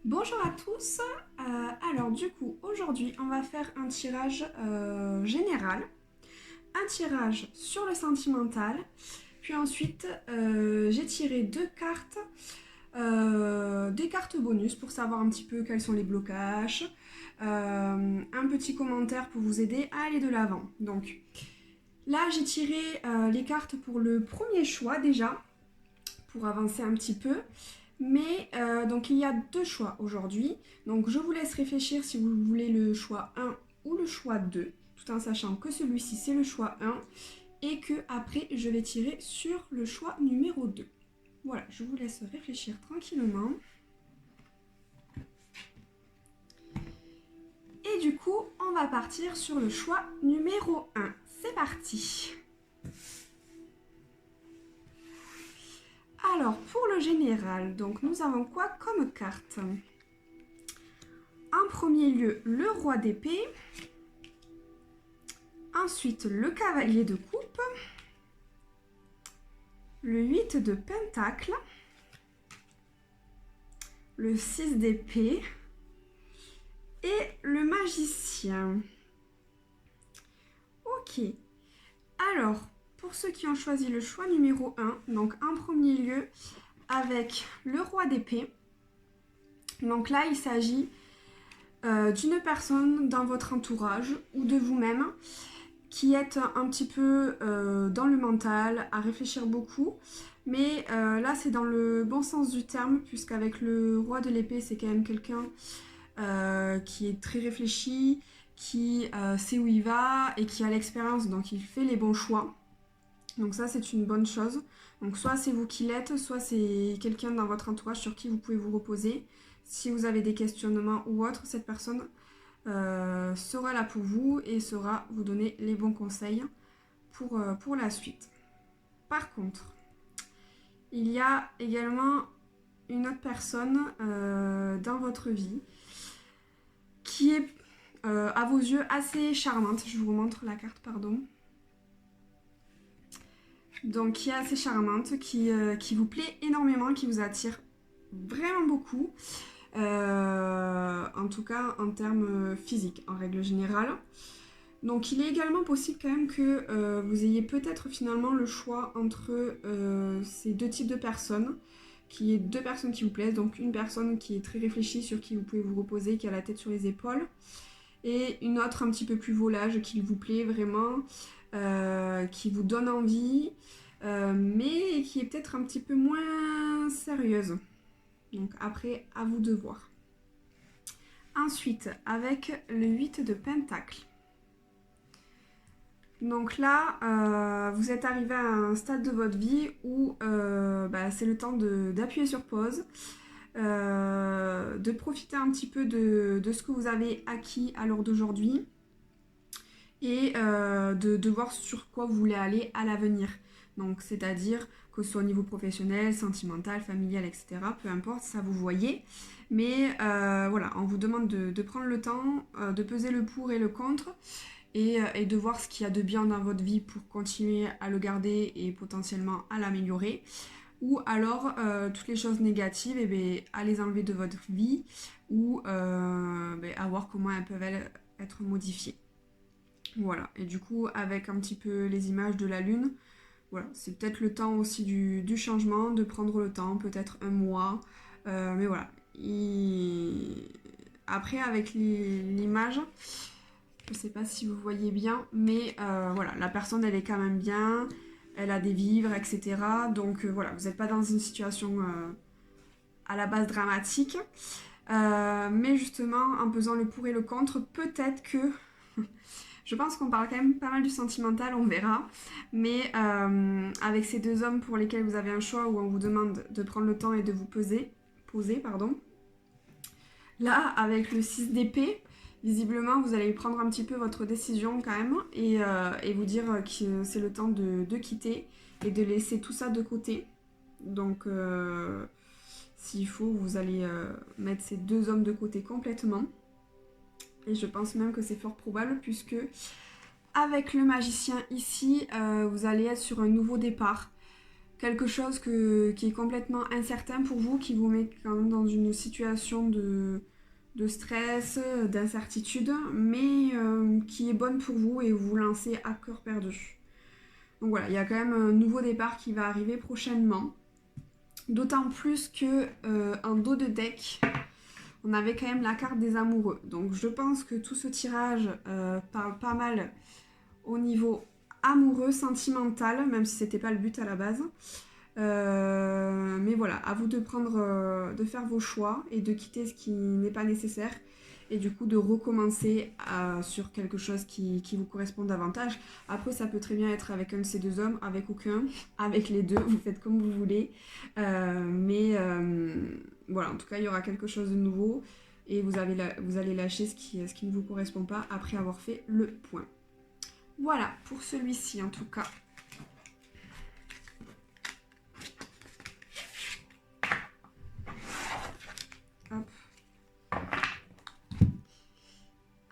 Bonjour à tous. Alors du coup, aujourd'hui, on va faire un tirage général, un tirage sur le sentimental, puis ensuite j'ai tiré des cartes bonus pour savoir un petit peu quels sont les blocages, un petit commentaire pour vous aider à aller de l'avant. Donc là, j'ai tiré les cartes pour le premier choix déjà, pour avancer un petit peu. Mais donc il y a deux choix aujourd'hui. Donc je vous laisse réfléchir si vous voulez le choix 1 ou le choix 2, tout en sachant que celui-ci c'est le choix 1 et que après je vais tirer sur le choix numéro 2. Voilà, je vous laisse réfléchir tranquillement. Et du coup, on va partir sur le choix numéro 1. C'est parti. Alors, pour le général, donc nous avons quoi comme carte? En premier lieu, le roi d'épée. Ensuite, le cavalier de coupe. Le 8 de pentacle. Le 6 d'épée. Et le magicien. Ok. Alors, pour ceux qui ont choisi le choix numéro 1, donc en premier lieu, avec le roi d'épée. Donc là, il s'agit d'une personne dans votre entourage ou de vous-même qui êtes un petit peu dans le mental, à réfléchir beaucoup. Mais là, c'est dans le bon sens du terme, puisqu'avec le roi de l'épée, c'est quand même quelqu'un qui est très réfléchi, qui sait où il va et qui a l'expérience, donc il fait les bons choix. Donc ça, c'est une bonne chose. Donc soit c'est vous qui l'êtes, soit c'est quelqu'un dans votre entourage sur qui vous pouvez vous reposer. Si vous avez des questionnements ou autre, cette personne sera là pour vous et saura vous donner les bons conseils pour la suite. Par contre, il y a également une autre personne dans votre vie qui est à vos yeux assez charmante. Je vous remontre la carte, pardon. Donc qui est assez charmante, qui vous plaît énormément, qui vous attire vraiment beaucoup. En tout cas en termes physiques, en règle générale. Donc il est également possible quand même que vous ayez peut-être finalement le choix entre ces deux types de personnes, qu'il y ait deux personnes qui vous plaisent, donc une personne qui est très réfléchie, sur qui vous pouvez vous reposer, qui a la tête sur les épaules, et une autre un petit peu plus volage, qui vous plaît vraiment, qui vous donne envie, mais qui est peut-être un petit peu moins sérieuse. Donc après, à vous de voir. Ensuite, avec le 8 de pentacle. Donc là, vous êtes arrivé à un stade de votre vie où c'est le temps d'appuyer sur pause, de profiter un petit peu de ce que vous avez acquis à l'heure d'aujourd'hui et de voir sur quoi vous voulez aller à l'avenir. Donc c'est-à-dire que ce soit au niveau professionnel, sentimental, familial, etc. Peu importe, ça vous voyez. Mais voilà, on vous demande de prendre le temps, de peser le pour et le contre et de voir ce qu'il y a de bien dans votre vie pour continuer à le garder et potentiellement à l'améliorer. Ou alors toutes les choses négatives, à les enlever de votre vie ou à voir comment elles peuvent être modifiées. Voilà, et du coup avec un petit peu les images de la lune, voilà, c'est peut-être le temps aussi du changement, de prendre le temps, peut-être un mois, mais voilà. Après avec l'image, je sais pas si vous voyez bien, mais voilà, la personne elle est quand même bien, elle a des vivres, etc. Donc voilà, vous n'êtes pas dans une situation à la base dramatique, mais justement en pesant le pour et le contre, peut-être que je pense qu'on parle quand même pas mal du sentimental, on verra. Mais avec ces deux hommes pour lesquels vous avez un choix où on vous demande de prendre le temps et de vous poser, pardon. Là, avec le 6 d'épée, visiblement, vous allez prendre un petit peu votre décision quand même et vous dire que c'est le temps de quitter et de laisser tout ça de côté. Donc, s'il faut, vous allez mettre ces deux hommes de côté complètement. Et je pense même que c'est fort probable puisque avec le magicien ici, vous allez être sur un nouveau départ. quelque chose qui est complètement incertain pour vous, qui vous met quand même dans une situation de stress, d'incertitude, mais qui est bonne pour vous et vous lancez à cœur perdu. Donc voilà, il y a quand même un nouveau départ qui va arriver prochainement. D'autant plus que en dos de deck, on avait quand même la carte des amoureux. Donc je pense que tout ce tirage parle pas mal au niveau amoureux, sentimental, même si c'était pas le but à la base. Mais voilà, à vous de de faire vos choix et de quitter ce qui n'est pas nécessaire et du coup de recommencer sur quelque chose qui vous correspond davantage. Après, ça peut très bien être avec un de ces deux hommes, avec aucun, avec les deux, vous faites comme vous voulez. Voilà, en tout cas, il y aura quelque chose de nouveau et vous allez lâcher ce qui ne vous correspond pas après avoir fait le point. Voilà, pour celui-ci en tout cas. Hop.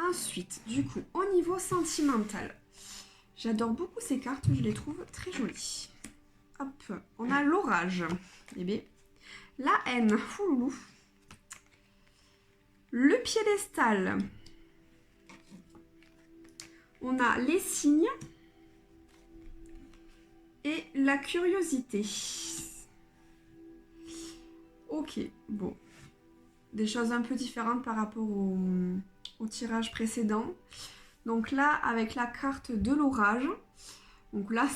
Ensuite, du coup, au niveau sentimental, j'adore beaucoup ces cartes, je les trouve très jolies. Hop, on a l'orage, eh bien, la haine, fouloulou, le piédestal, on a les signes et la curiosité. Ok, bon, des choses un peu différentes par rapport au tirage précédent. Donc là, avec la carte de l'orage, donc là,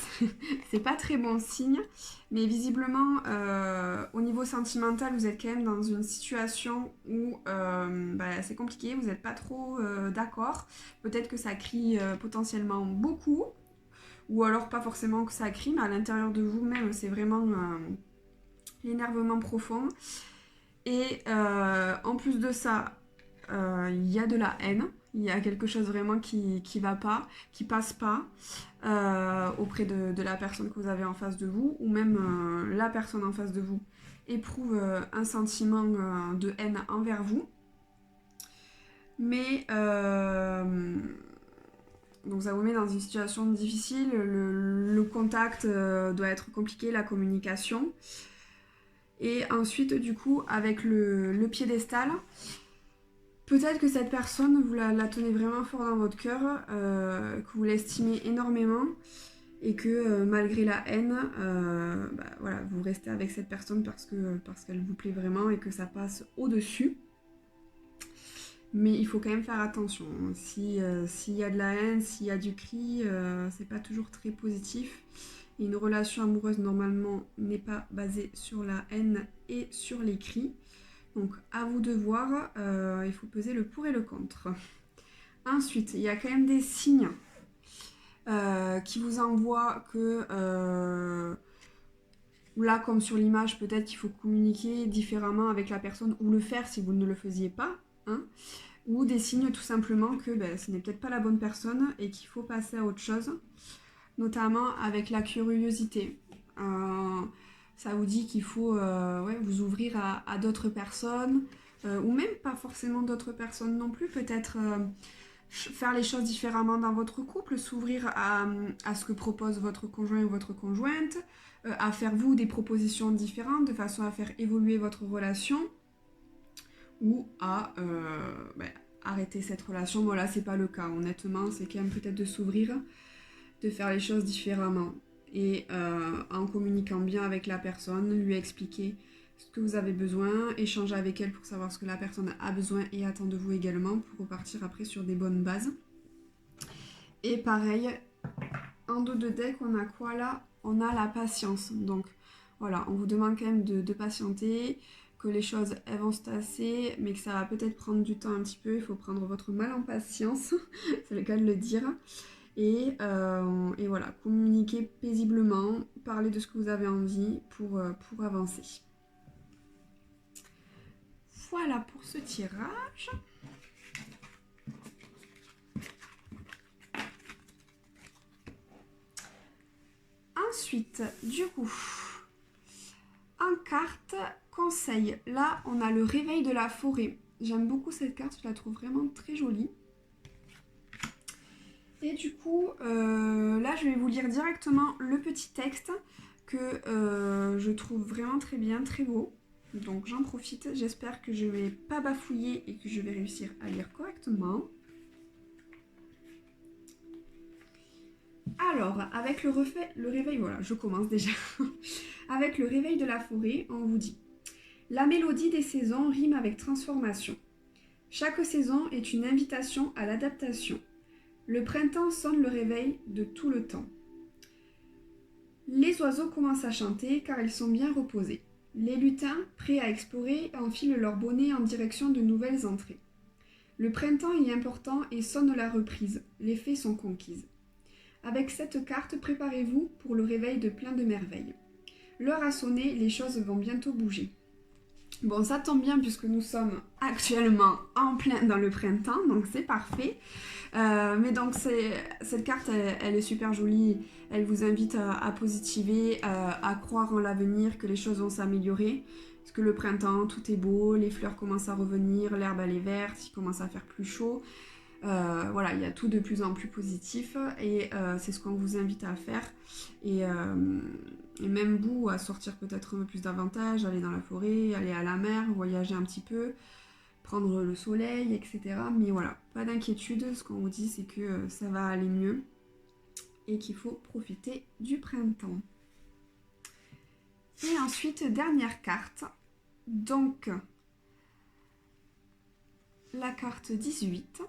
c'est pas très bon signe, mais visiblement, au niveau sentimental, vous êtes quand même dans une situation où c'est compliqué, vous n'êtes pas trop d'accord. Peut-être que ça crie potentiellement beaucoup, ou alors pas forcément que ça crie, mais à l'intérieur de vous-même, c'est vraiment l'énervement profond. Et en plus de ça, il y a de la haine. Il y a quelque chose vraiment qui va pas, qui passe pas auprès de la personne que vous avez en face de vous, ou même la personne en face de vous éprouve un sentiment de haine envers vous. Mais donc ça vous met dans une situation difficile, le contact doit être compliqué, la communication. Et ensuite, du coup, avec le piédestal, peut-être que cette personne, vous la tenez vraiment fort dans votre cœur, que vous l'estimez énormément et que malgré la haine, voilà, vous restez avec cette personne parce qu'elle vous plaît vraiment et que ça passe au-dessus. Mais il faut quand même faire attention. S'il y a de la haine, s'il y a du cri, c'est pas toujours très positif. Et une relation amoureuse, normalement, n'est pas basée sur la haine et sur les cris. Donc, à vous de voir, il faut peser le pour et le contre. Ensuite, il y a quand même des signes qui vous envoient que... là, comme sur l'image, peut-être qu'il faut communiquer différemment avec la personne ou le faire si vous ne le faisiez pas. Hein, ou des signes tout simplement que ce n'est peut-être pas la bonne personne et qu'il faut passer à autre chose, notamment avec la curiosité. Ça vous dit qu'il faut vous ouvrir à d'autres personnes, ou même pas forcément d'autres personnes non plus, peut-être faire les choses différemment dans votre couple, s'ouvrir à ce que propose votre conjoint ou votre conjointe, à faire vous des propositions différentes de façon à faire évoluer votre relation, ou à arrêter cette relation. Bon là c'est pas le cas, honnêtement, c'est quand même peut-être de s'ouvrir, de faire les choses différemment et en communiquant bien avec la personne, lui expliquer ce que vous avez besoin, échanger avec elle pour savoir ce que la personne a besoin et attend de vous également pour repartir après sur des bonnes bases. Et pareil, en dos de deck, on a quoi là? On a la patience. Donc voilà, on vous demande quand même de patienter, que les choses elles vont se tasser, mais que ça va peut-être prendre du temps un petit peu. Il faut prendre votre mal en patience, c'est le cas de le dire. Et voilà, communiquer paisiblement, parler de ce que vous avez envie pour avancer. Voilà pour ce tirage. Ensuite, du coup, en carte conseil, là on a le réveil de la forêt. J'aime beaucoup cette carte, je la trouve vraiment très jolie. Et du coup, là je vais vous lire directement le petit texte que je trouve vraiment très bien, très beau. Donc j'en profite, j'espère que je ne vais pas bafouiller et que je vais réussir à lire correctement. Alors, avec le réveil, voilà, je commence déjà. Avec le réveil de la forêt, on vous dit: la mélodie des saisons rime avec transformation. Chaque saison est une invitation à l'adaptation. Le printemps sonne le réveil de tout le temps. Les oiseaux commencent à chanter car ils sont bien reposés. Les lutins, prêts à explorer, enfilent leur bonnet en direction de nouvelles entrées. Le printemps est important et sonne la reprise. Les fées sont conquises. Avec cette carte, préparez-vous pour le réveil de plein de merveilles. L'heure a sonné, les choses vont bientôt bouger. Bon, ça tombe bien puisque nous sommes actuellement en plein dans le printemps, donc c'est parfait. Mais donc cette carte, elle est super jolie. Elle vous invite à positiver, à croire en l'avenir, que les choses vont s'améliorer. Parce que le printemps, tout est beau, les fleurs commencent à revenir, l'herbe elle est verte, il commence à faire plus chaud. Voilà, il y a tout de plus en plus positif et c'est ce qu'on vous invite à faire. Et même vous, à sortir peut-être un peu plus davantage, aller dans la forêt, aller à la mer, voyager un petit peu, prendre le soleil, etc. Mais voilà, pas d'inquiétude, ce qu'on vous dit c'est que ça va aller mieux et qu'il faut profiter du printemps. Et ensuite, dernière carte, donc la carte 18.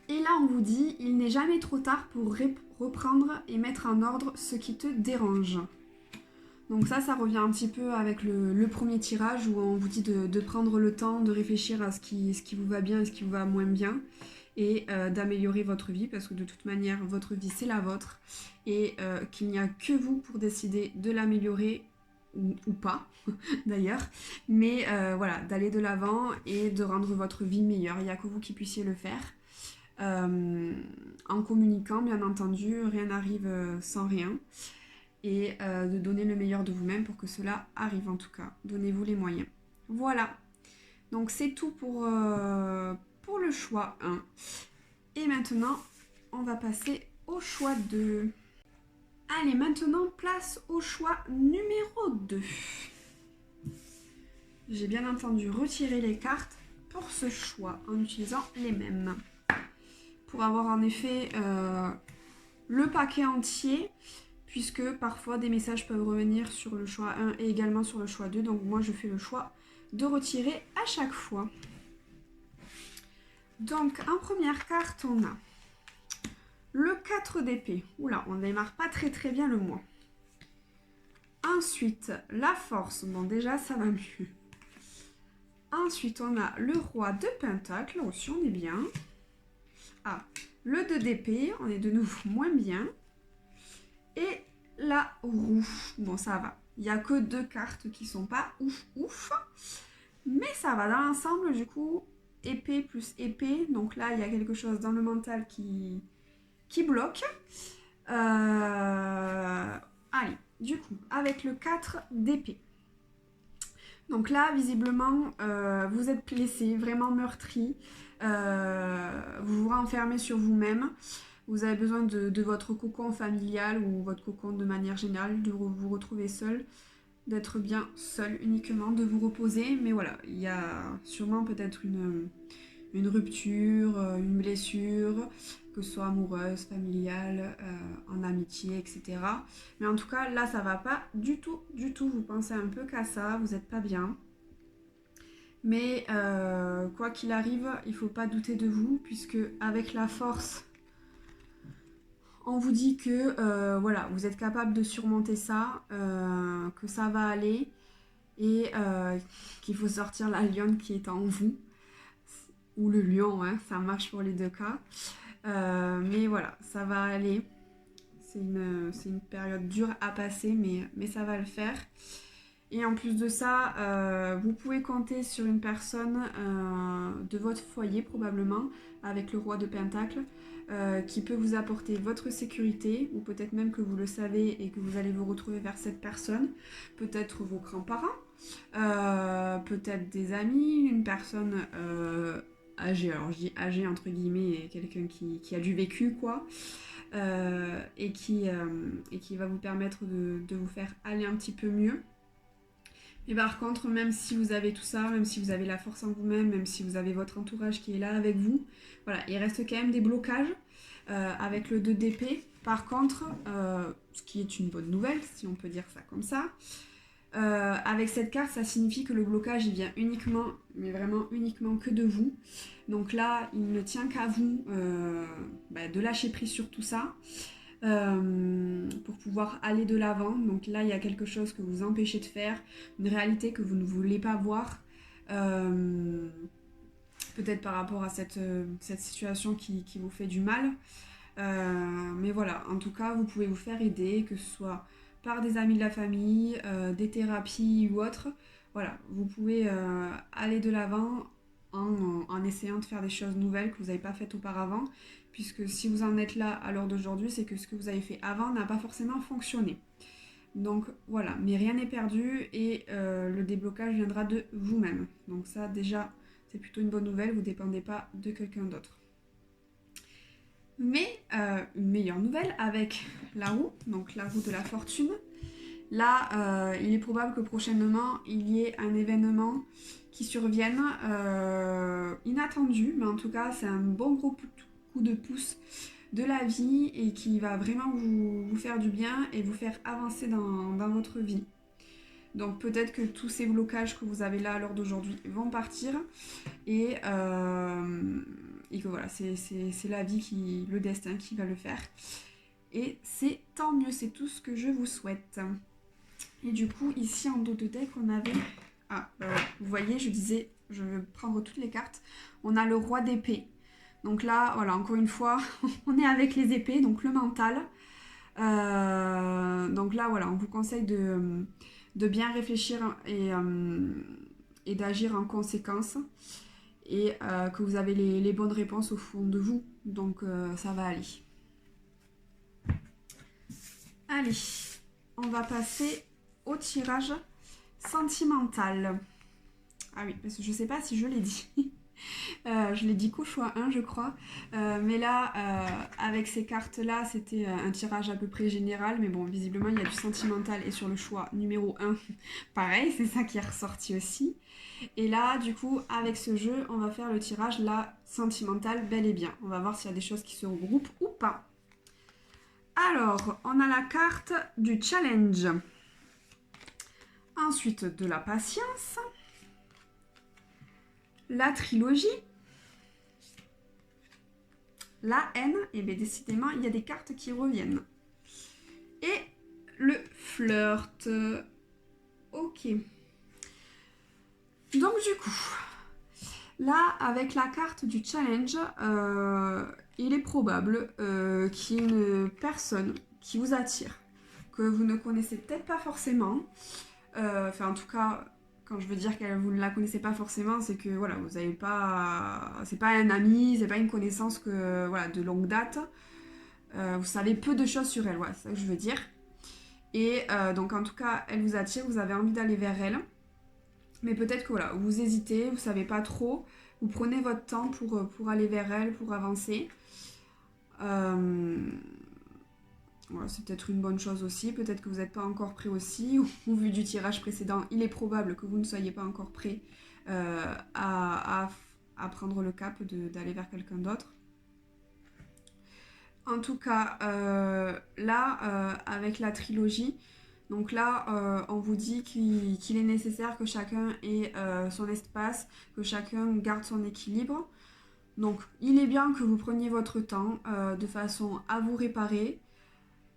Et là, on vous dit: il n'est jamais trop tard pour reprendre et mettre en ordre ce qui te dérange. Donc ça revient un petit peu avec le premier tirage où on vous dit de prendre le temps de réfléchir à ce qui vous va bien et ce qui vous va moins bien et d'améliorer votre vie parce que de toute manière, votre vie, c'est la vôtre et qu'il n'y a que vous pour décider de l'améliorer ou pas d'ailleurs, mais voilà, d'aller de l'avant et de rendre votre vie meilleure. Il n'y a que vous qui puissiez le faire. En communiquant, bien entendu, rien n'arrive sans rien. Et de donner le meilleur de vous-même pour que cela arrive en tout cas. Donnez-vous les moyens. Voilà. Donc c'est tout pour le choix 1. Et maintenant, on va passer au choix 2. Allez, maintenant, place au choix numéro 2. J'ai bien entendu retirer les cartes pour ce choix en utilisant les mêmes. Pour avoir en effet le paquet entier, puisque parfois des messages peuvent revenir sur le choix 1 et également sur le choix 2. Donc moi je fais le choix de retirer à chaque fois. Donc en première carte on a le 4 d'épée. Oula, on ne démarre pas très bien le mois. Ensuite, la force. Bon déjà ça va mieux. Ensuite on a le roi de pentacle. Là aussi on est bien. Ah, le 2 d'épée, on est de nouveau moins bien. Et la roue. Bon, ça va. Il n'y a que 2 cartes qui sont pas ouf. Mais ça va dans l'ensemble, du coup. Épée plus épée. Donc là, il y a quelque chose dans le mental qui bloque. Allez, du coup, avec le 4 d'épée. Donc là, visiblement, vous êtes blessé, vraiment meurtri. Vous vous renfermez sur vous-même. Vous avez besoin de votre cocon familial ou votre cocon de manière générale, de vous retrouver seul, d'être bien seul uniquement, de vous reposer. Mais voilà, il y a sûrement peut-être une rupture, une blessure, que ce soit amoureuse, familiale, en amitié, etc. Mais en tout cas, là, ça va pas du tout. Vous pensez un peu qu'à ça, vous n'êtes pas bien. Mais quoi qu'il arrive, il faut pas douter de vous, puisque avec la force, on vous dit que voilà, vous êtes capable de surmonter ça, que ça va aller, et qu'il faut sortir la lionne qui est en vous, ou le lion, hein, ça marche pour les 2 cas. Mais voilà, ça va aller. C'est une période dure à passer, mais ça va le faire. Et en plus de ça, vous pouvez compter sur une personne de votre foyer probablement, avec le roi de Pentacle, qui peut vous apporter votre sécurité, ou peut-être même que vous le savez et que vous allez vous retrouver vers cette personne. Peut-être vos grands-parents, peut-être des amis, une personne âgée. Alors je dis âgée entre guillemets, quelqu'un qui a du vécu quoi. et qui va vous permettre de vous faire aller un petit peu mieux. Mais par contre, même si vous avez tout ça, même si vous avez la force en vous-même, même si vous avez votre entourage qui est là avec vous, voilà, il reste quand même des blocages avec le 2 d'épée. Par contre, ce qui est une bonne nouvelle, si on peut dire ça comme ça, avec cette carte, ça signifie que le blocage, il vient uniquement, mais vraiment uniquement que de vous. Donc là, il ne tient qu'à vous de lâcher prise sur tout ça. Pour pouvoir aller de l'avant. Donc là, il y a quelque chose que vous empêchez de faire, une réalité que vous ne voulez pas voir. Peut-être par rapport à cette situation qui vous fait du mal. Mais voilà, en tout cas, vous pouvez vous faire aider, que ce soit par des amis de la famille, des thérapies ou autres. Voilà, vous pouvez aller de l'avant en essayant de faire des choses nouvelles que vous n'avez pas faites auparavant, puisque si vous en êtes là à l'heure d'aujourd'hui, c'est que ce que vous avez fait avant n'a pas forcément fonctionné. Donc voilà, mais rien n'est perdu et le déblocage viendra de vous-même. Donc ça déjà, c'est plutôt une bonne nouvelle, vous ne dépendez pas de quelqu'un d'autre. Mais une meilleure nouvelle avec la roue, donc la roue de la fortune. Là, il est probable que prochainement, il y ait un événement qui survienne inattendu, mais en tout cas, c'est un bon gros coup de pouce de la vie et qui va vraiment vous faire du bien et vous faire avancer dans votre vie. Donc peut-être que tous ces blocages que vous avez là à l'heure d'aujourd'hui vont partir et que voilà, c'est la vie, le destin qui va le faire. Et c'est tant mieux, c'est tout ce que je vous souhaite. Et du coup, ici en dos de deck, on avait... vous voyez, je disais, je vais prendre toutes les cartes. On a le roi d'épée. Donc là, voilà, encore une fois, on est avec les épées, donc le mental. Donc là, voilà, on vous conseille de bien réfléchir et d'agir en conséquence. Et que vous avez les bonnes réponses au fond de vous. Donc ça va aller. Allez, on va passer au tirage sentimental. Ah oui, parce que je sais pas si je l'ai dit. Je l'ai dit qu'au choix 1, je crois. Mais là, avec ces cartes-là, c'était un tirage à peu près général. Mais bon, visiblement, il y a du sentimental. Et sur le choix numéro 1, pareil, c'est ça qui est ressorti aussi. Et là, du coup, avec ce jeu, on va faire le tirage là, sentimental, bel et bien. On va voir s'il y a des choses qui se regroupent ou pas. Alors, on a la carte du challenge. Ensuite, de la patience. La trilogie. La haine. Et bien décidément, il y a des cartes qui reviennent. Et le flirt. Ok. Donc du coup, là, avec la carte du challenge, il est probable qu'il y ait une personne qui vous attire, que vous ne connaissez peut-être pas forcément. Enfin, en tout cas, quand je veux dire que vous ne la connaissez pas forcément, c'est que voilà, vous n'avez pas, c'est pas un ami, c'est pas une connaissance que voilà de longue date. Vous savez peu de choses sur elle, voilà, c'est ça que je veux dire. Et donc en tout cas, elle vous attire, vous avez envie d'aller vers elle. Mais peut-être que voilà, vous hésitez, vous savez pas trop, vous prenez votre temps pour aller vers elle, pour avancer. Voilà, c'est peut-être une bonne chose aussi, peut-être que vous n'êtes pas encore prêt aussi, ou vu du tirage précédent, il est probable que vous ne soyez pas encore prêt à prendre le cap d'aller vers quelqu'un d'autre. En tout cas, là, avec la trilogie, donc là, on vous dit qu'il est nécessaire que chacun ait son espace, que chacun garde son équilibre. Donc, il est bien que vous preniez votre temps de façon à vous réparer.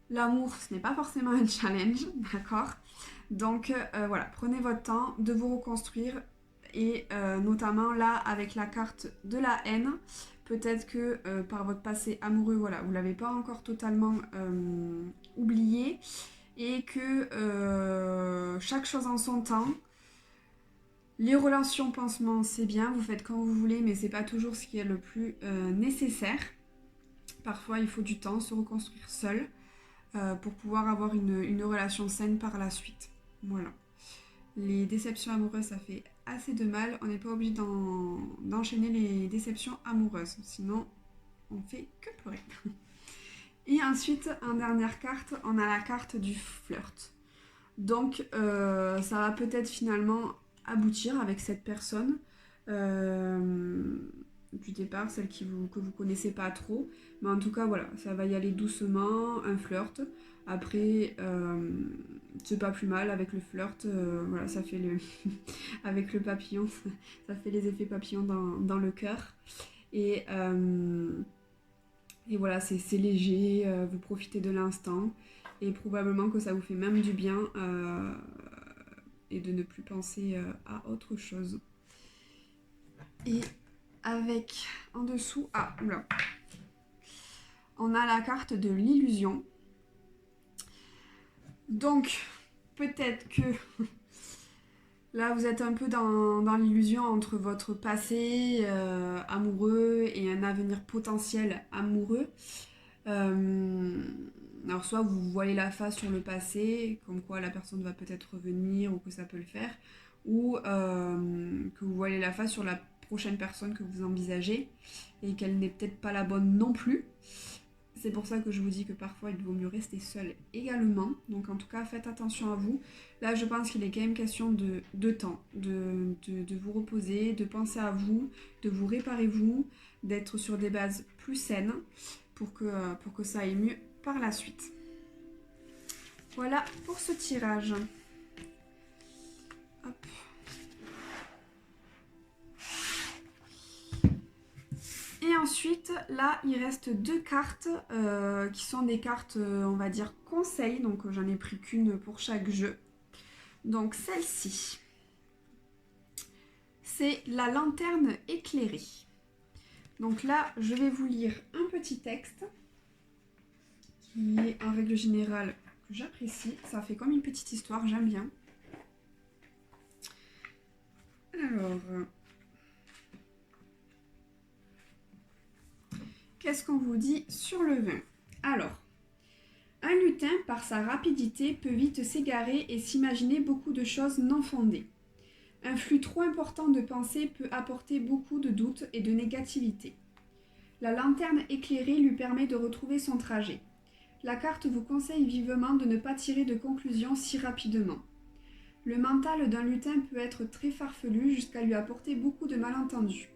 L'amour, ce n'est pas forcément un challenge, d'accord? Donc, voilà, prenez votre temps de vous reconstruire et notamment là, avec la carte de la haine, peut-être que par votre passé amoureux, voilà, vous ne l'avez pas encore totalement oublié et que chaque chose en son temps. Les relations pansement, c'est bien, vous faites quand vous voulez, mais c'est pas toujours ce qui est le plus nécessaire. Parfois, il faut du temps, se reconstruire seul pour pouvoir avoir une relation saine par la suite. Voilà. Les déceptions amoureuses, ça fait assez de mal. On n'est pas obligé d'enchaîner les déceptions amoureuses, sinon on fait que pleurer. Et ensuite, en dernière carte, on a la carte du flirt. Donc, ça va peut-être finalement aboutir avec cette personne du départ, celle que vous connaissez pas trop. Mais en tout cas, voilà, ça va y aller doucement, un flirt. Après, c'est pas plus mal avec le flirt. Voilà, ça fait le... avec le papillon, ça fait les effets papillons dans le cœur. Et, et voilà, c'est léger, vous profitez de l'instant. Et probablement que ça vous fait même du bien et de ne plus penser à autre chose. Et avec en dessous, oula, on a la carte de l'illusion. Donc, peut-être que là, vous êtes un peu dans l'illusion entre votre passé amoureux et un avenir potentiel amoureux. Alors, soit vous voilez la face sur le passé, comme quoi la personne va peut-être revenir ou que ça peut le faire, ou que vous voilez la face sur la prochaine personne que vous envisagez et qu'elle n'est peut-être pas la bonne non plus. C'est pour ça que je vous dis que parfois il vaut mieux rester seul également. Donc en tout cas, faites attention à vous. Là, je pense qu'il est quand même question de temps, de vous reposer, de penser à vous, de vous réparer vous, d'être sur des bases plus saines pour que ça aille mieux par la suite. Voilà pour ce tirage. Hop. Et ensuite, là, il reste deux cartes qui sont des cartes, on va dire, conseils. Donc, j'en ai pris qu'une pour chaque jeu. Donc, celle-ci, c'est la lanterne éclairée. Donc là, je vais vous lire un petit texte qui est, en règle générale, que j'apprécie. Ça fait comme une petite histoire, j'aime bien. Alors... qu'est-ce qu'on vous dit sur le vin? Alors, un lutin, par sa rapidité, peut vite s'égarer et s'imaginer beaucoup de choses non fondées. Un flux trop important de pensées peut apporter beaucoup de doutes et de négativité. La lanterne éclairée lui permet de retrouver son trajet. La carte vous conseille vivement de ne pas tirer de conclusions si rapidement. Le mental d'un lutin peut être très farfelu jusqu'à lui apporter beaucoup de malentendus.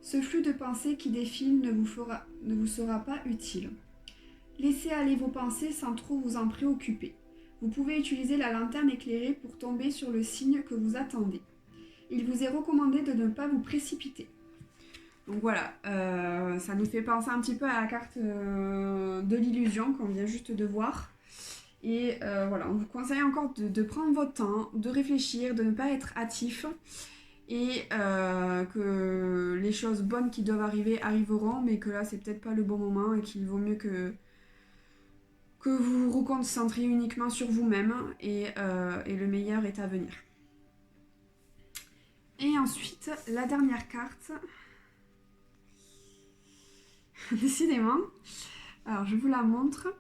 Ce flux de pensées qui défile ne vous sera pas utile. Laissez aller vos pensées sans trop vous en préoccuper. Vous pouvez utiliser la lanterne éclairée pour tomber sur le signe que vous attendez. Il vous est recommandé de ne pas vous précipiter. Donc voilà, ça nous fait penser un petit peu à la carte de l'illusion qu'on vient juste de voir. Et voilà, on vous conseille encore de prendre votre temps, de réfléchir, de ne pas être hâtif. Et que les choses bonnes qui doivent arriver arriveront, mais que là c'est peut-être pas le bon moment et qu'il vaut mieux que vous vous reconcentriez uniquement sur vous-même et le meilleur est à venir. Et ensuite, la dernière carte. Décidément. Alors je vous la montre.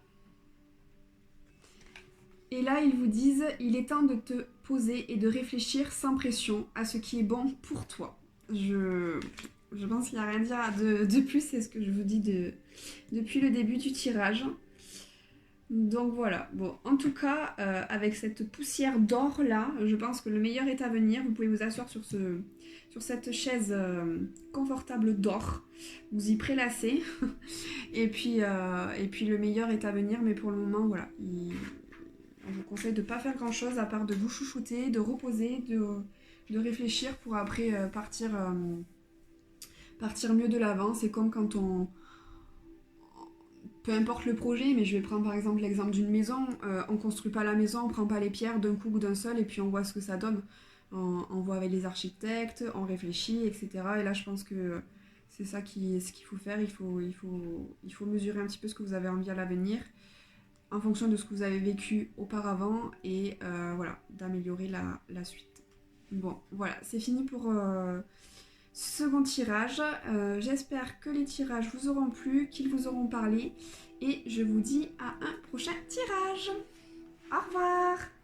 Et là, ils vous disent, il est temps de te poser et de réfléchir sans pression à ce qui est bon pour toi. Je pense qu'il n'y a rien à dire de plus, c'est ce que je vous dis depuis le début du tirage. Donc voilà, bon, en tout cas, avec cette poussière d'or là, je pense que le meilleur est à venir. Vous pouvez vous asseoir sur cette chaise confortable d'or, vous y prélassez, et puis le meilleur est à venir, mais pour le moment, voilà, on vous conseille de ne pas faire grand chose à part de vous chouchouter, de reposer, de réfléchir pour après partir mieux de l'avant. C'est comme quand on... Peu importe le projet, mais je vais prendre par exemple l'exemple d'une maison. On construit pas la maison, on prend pas les pierres d'un coup ou d'un seul et puis on voit ce que ça donne. On voit avec les architectes, on réfléchit, etc. Et là, je pense que c'est ça ce qu'il faut faire. Il faut mesurer un petit peu ce que vous avez envie à l'avenir, en fonction de ce que vous avez vécu auparavant et voilà, d'améliorer la suite. Bon, voilà, c'est fini pour second tirage. J'espère que les tirages vous auront plu, qu'ils vous auront parlé et je vous dis à un prochain tirage. Au revoir!